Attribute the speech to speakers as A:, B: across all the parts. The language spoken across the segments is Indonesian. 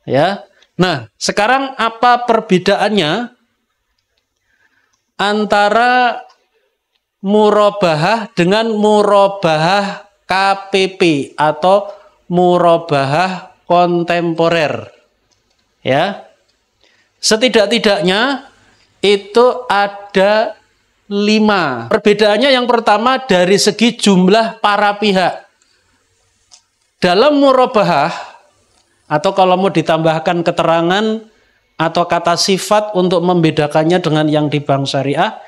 A: Ya. Nah, sekarang apa perbedaannya antara murabahah dengan murabahah KPP atau murabahah kontemporer? Ya. Setidak-tidaknya itu ada 5. Perbedaannya yang pertama dari segi jumlah para pihak. Dalam murabahah, atau kalau mau ditambahkan keterangan atau kata sifat untuk membedakannya dengan yang di bank syariah,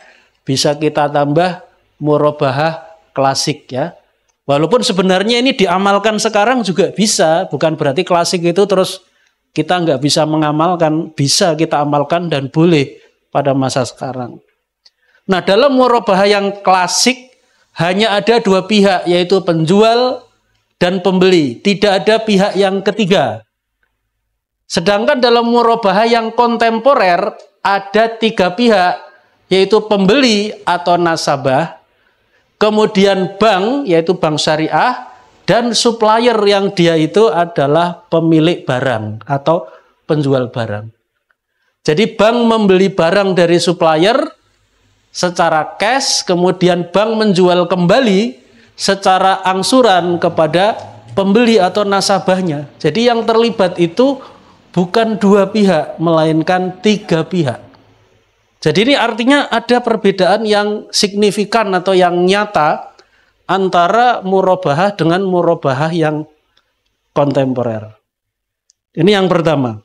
A: bisa kita tambah murabahah klasik ya. Walaupun sebenarnya ini diamalkan sekarang juga bisa, bukan berarti klasik itu terus kita nggak bisa mengamalkan, bisa kita amalkan dan boleh pada masa sekarang. Nah, dalam murabahah yang klasik hanya ada 2 pihak, yaitu penjual dan pembeli. Tidak ada pihak yang ketiga. Sedangkan dalam murabahah yang kontemporer ada 3 pihak, yaitu pembeli atau nasabah, kemudian bank, yaitu bank syariah, dan supplier yang dia itu adalah pemilik barang atau penjual barang. Jadi bank membeli barang dari supplier secara cash, kemudian bank menjual kembali secara angsuran kepada pembeli atau nasabahnya. Jadi yang terlibat itu bukan 2 pihak, melainkan 3 pihak. Jadi ini artinya ada perbedaan yang signifikan atau yang nyata antara murabahah dengan murabahah yang kontemporer. Ini yang pertama.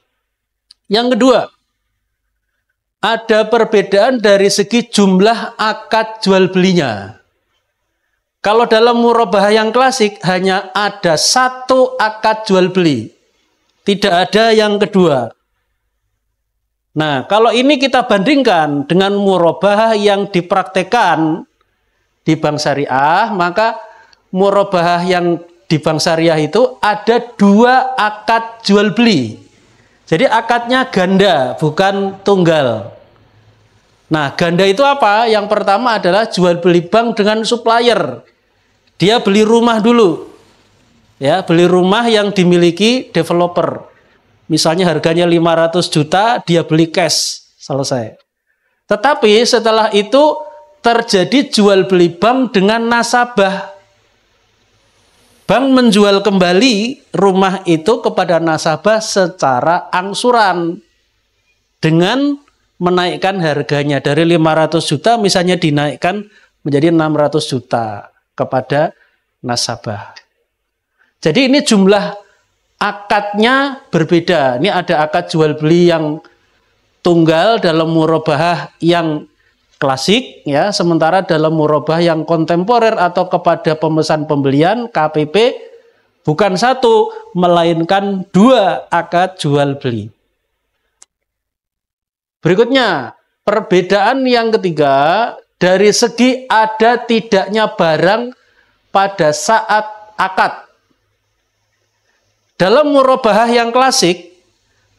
A: Yang kedua, ada perbedaan dari segi jumlah akad jual belinya. Kalau dalam murabahah yang klasik hanya ada 1 akad jual beli. Tidak ada yang kedua. Nah, kalau ini kita bandingkan dengan murabahah yang dipraktekkan di bank syariah, maka murabahah yang di bank syariah itu ada 2 akad jual beli. Jadi akadnya ganda, bukan tunggal. Nah, ganda itu apa? Yang pertama adalah jual beli bank dengan supplier. Dia beli rumah dulu. Ya, beli rumah yang dimiliki developer. Misalnya harganya 500 juta, dia beli cash, selesai. Tetapi setelah itu terjadi jual beli bank dengan nasabah. Bank menjual kembali rumah itu kepada nasabah secara angsuran dengan menaikkan harganya dari 500 juta misalnya dinaikkan menjadi 600 juta kepada nasabah. Jadi ini jumlah akadnya berbeda. Ini ada akad jual beli yang tunggal dalam murabahah yang klasik ya, sementara dalam murabahah yang kontemporer atau kepada pemesan pembelian KPP bukan 1 melainkan 2 akad jual beli. Berikutnya, perbedaan yang ketiga dari segi ada tidaknya barang pada saat akad. Dalam murabahah yang klasik,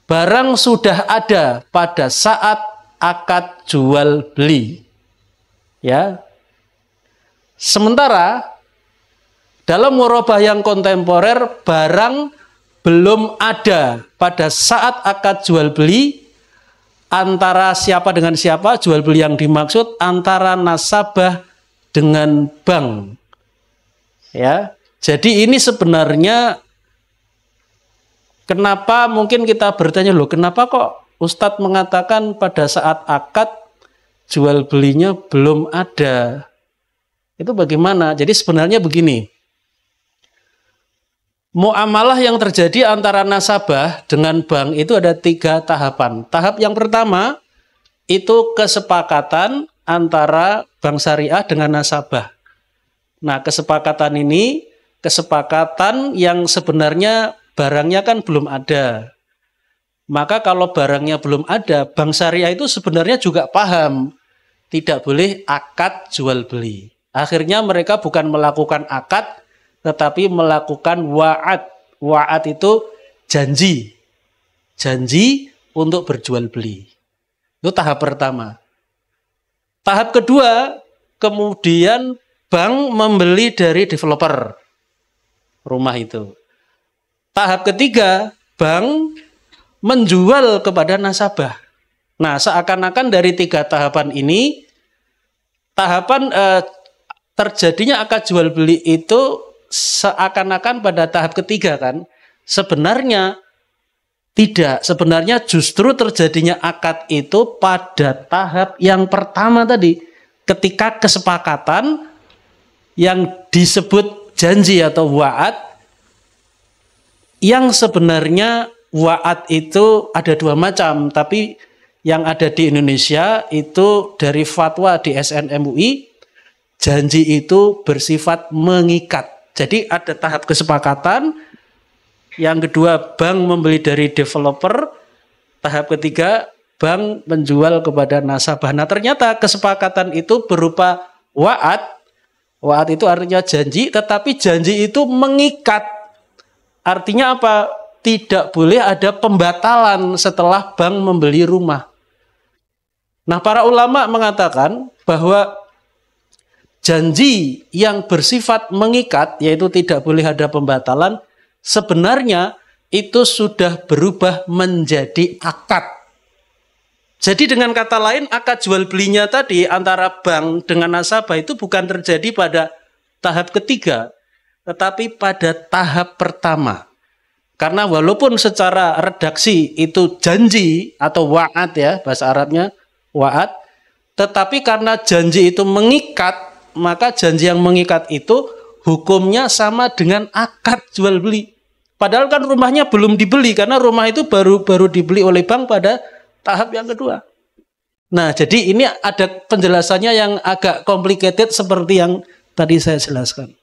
A: barang sudah ada pada saat akad jual beli. Ya. Sementara dalam murabahah yang kontemporer, barang belum ada pada saat akad jual beli. Antara siapa dengan siapa, jual beli yang dimaksud antara nasabah dengan bank. Ya. Jadi ini sebenarnya kenapa mungkin kita bertanya, loh kenapa kok Ustadz mengatakan pada saat akad jual belinya belum ada? Itu bagaimana? Jadi sebenarnya begini. Muamalah yang terjadi antara nasabah dengan bank itu ada 3 tahapan. Tahap yang pertama itu kesepakatan antara bank syariah dengan nasabah. Nah, kesepakatan ini kesepakatan yang sebenarnya barangnya kan belum ada. Maka kalau barangnya belum ada, bank syariah itu sebenarnya juga paham tidak boleh akad jual beli. Akhirnya mereka bukan melakukan akad, tetapi melakukan wa'ad. Wa'ad itu janji. Janji untuk berjual beli. Itu tahap pertama. Tahap kedua, kemudian bank membeli dari developer rumah itu. Tahap ketiga, bank menjual kepada nasabah. Nah, seakan-akan dari 3 tahapan ini, tahapan terjadinya akad jual beli itu seakan-akan pada tahap ketiga kan. Sebenarnya tidak, sebenarnya justru terjadinya akad itu pada tahap yang pertama tadi, ketika kesepakatan yang disebut janji atau wa'ad, yang sebenarnya wa'ad itu ada 2 macam, tapi yang ada di Indonesia itu dari fatwa di SNMUI, janji itu bersifat mengikat. Jadi ada tahap kesepakatan, yang kedua bank membeli dari developer, tahap ketiga bank menjual kepada nasabah. Nah, ternyata kesepakatan itu berupa wa'ad. Wa'ad itu artinya janji, tetapi janji itu mengikat. Artinya apa? Tidak boleh ada pembatalan setelah bank membeli rumah. Nah, para ulama mengatakan bahwa janji yang bersifat mengikat, yaitu tidak boleh ada pembatalan, sebenarnya itu sudah berubah menjadi akad. Jadi dengan kata lain, akad jual belinya tadi antara bank dengan nasabah itu bukan terjadi pada tahap ketiga, tetapi pada tahap pertama. Karena walaupun secara redaksi itu janji atau wa'ad ya, bahasa Arabnya wa'ad, tetapi karena janji itu mengikat, maka janji yang mengikat itu hukumnya sama dengan akad jual beli. Padahal kan rumahnya belum dibeli, karena rumah itu baru dibeli oleh bank pada tahap yang kedua. Nah, jadi ini ada penjelasannya yang agak complicated seperti yang tadi saya jelaskan.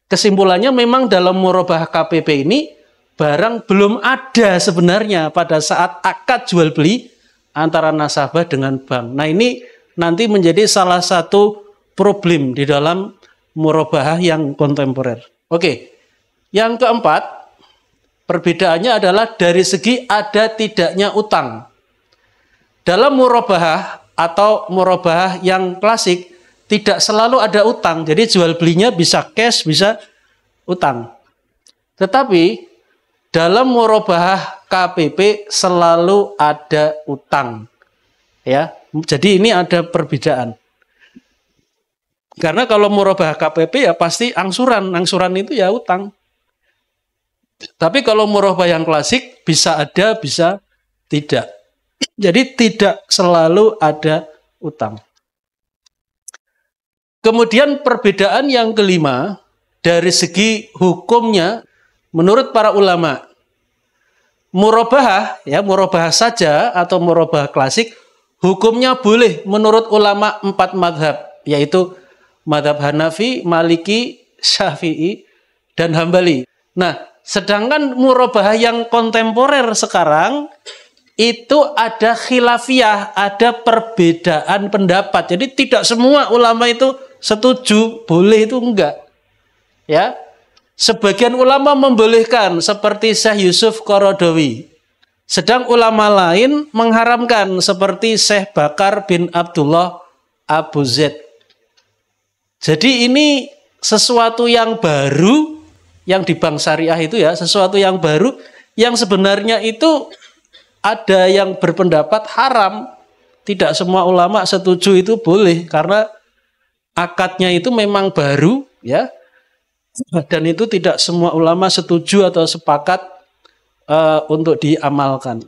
A: Kesimpulannya memang dalam murabahah KPP ini barang belum ada sebenarnya pada saat akad jual beli antara nasabah dengan bank. Nah, ini nanti menjadi salah satu problem di dalam murabahah yang kontemporer. Oke. Yang keempat, perbedaannya adalah dari segi ada tidaknya utang. Dalam murabahah atau murabahah yang klasik, tidak selalu ada utang. Jadi jual belinya bisa cash, bisa utang. Tetapi dalam murabahah KPP selalu ada utang. Ya, jadi ini ada perbedaan. Karena kalau murabahah KPP ya pasti angsuran itu ya utang. Tapi kalau murabahah yang klasik bisa ada, bisa tidak. Jadi tidak selalu ada utang. Kemudian perbedaan yang kelima, dari segi hukumnya, menurut para ulama, murabahah, ya murabahah saja atau murabahah klasik, hukumnya boleh menurut ulama 4 madhab, yaitu madhab Hanafi, Maliki, Syafi'i, dan Hambali. Nah, sedangkan murabahah yang kontemporer sekarang itu ada khilafiyah, ada perbedaan pendapat. Jadi tidak semua ulama itu setuju, boleh itu enggak. Ya. Sebagian ulama membolehkan seperti Syekh Yusuf Qaradawi. Sedang ulama lain mengharamkan seperti Syekh Bakar bin Abdullah Abu Zaid. Jadi ini sesuatu yang baru yang di bank syariah itu ya, sesuatu yang baru yang sebenarnya itu ada yang berpendapat haram. Tidak semua ulama setuju itu boleh karena akadnya itu memang baru ya. Dan itu tidak semua ulama setuju atau sepakat untuk diamalkan.